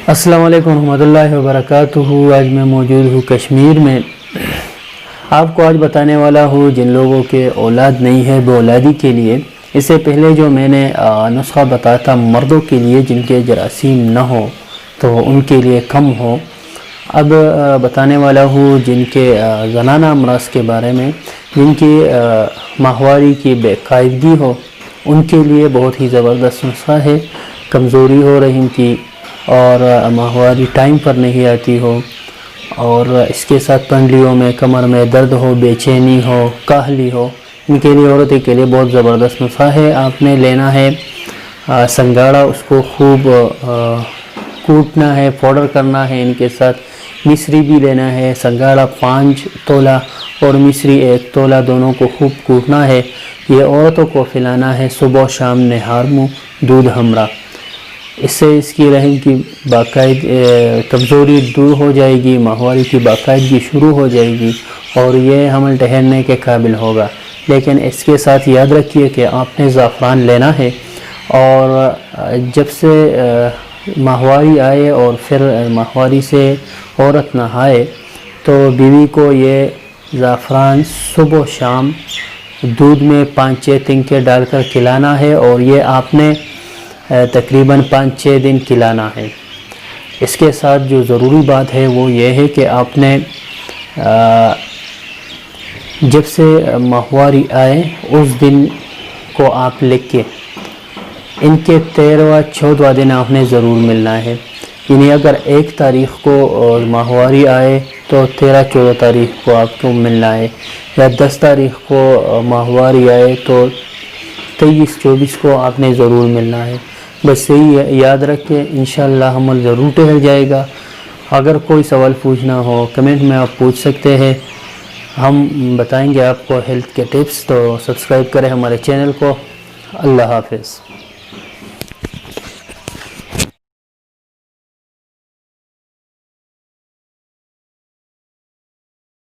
السلام علیکم ورحمۃ اللہ وبرکاتہ۔ آج میں موجود ہوں کشمیر میں۔ آپ کو آج بتانے والا ہوں جن لوگوں کے اولاد نہیں ہے بے اولادی کے لیے، اس سے پہلے جو میں نے نسخہ بتایا تھا مردوں کے لیے جن کے جراثیم نہ ہو تو ان کے لیے کم ہو، اب بتانے والا ہوں جن کے زنانہ امراض کے بارے میں، جن کی ماہواری کی بے قاعدگی ہو، ان کے لیے بہت ہی زبردست نسخہ ہے۔ کمزوری ہو رہی کی اور ماہواری ٹائم پر نہیں آتی ہو، اور اس کے ساتھ پنڈلیوں میں کمر میں درد ہو، بے چینی ہو، کاہلی ہو، ان کے لیے عورتوں کے لیے بہت زبردست نسخہ ہے۔ آپ نے لینا ہے سنگاڑا، اس کو خوب کوٹنا ہے، پاؤڈر کرنا ہے۔ ان کے ساتھ مصری بھی لینا ہے، سنگاڑا 5 تولہ اور مصری 1 تولہ، دونوں کو خوب کوٹنا ہے۔ یہ عورتوں کو پلانا ہے صبح و شام نہار منہ دودھ ہمراہ۔ اس سے اس کی رحم کی کمزوری دور ہو جائے گی، ماہواری کی باقاعدگی شروع ہو جائے گی اور یہ حمل ٹھہرنے کے قابل ہوگا۔ لیکن اس کے ساتھ یاد رکھیے کہ آپ نے زعفران لینا ہے، اور جب سے ماہواری آئے اور پھر ماہواری سے عورت نہائے تو بیوی کو یہ زعفران صبح و شام دودھ میں 5-6 تنکے ڈال کر کھلانا ہے، اور یہ آپ نے تقریباً 5-6 دن کھلانا ہے۔ اس کے ساتھ جو ضروری بات ہے وہ یہ ہے کہ آپ نے جب سے ماہواری آئے اس دن کو آپ لکھ کے ان کے 13واں 14واں دن آپ نے ضرور ملنا ہے۔ یعنی اگر 1 تاریخ کو ماہواری آئے تو 13-14 تاریخ کو آپ کو ملنا ہے، یا 10 تاریخ کو ماہواری آئے تو 23-24 کو آپ نے ضرور ملنا ہے۔ بس یہی یاد رکھیں، انشاءاللہ حمل ضرور ٹھہر جائے گا۔ اگر کوئی سوال پوچھنا ہو کمنٹ میں آپ پوچھ سکتے ہیں، ہم بتائیں گے آپ کو ہیلتھ کے ٹپس۔ تو سبسکرائب کریں ہمارے چینل کو۔ اللہ حافظ۔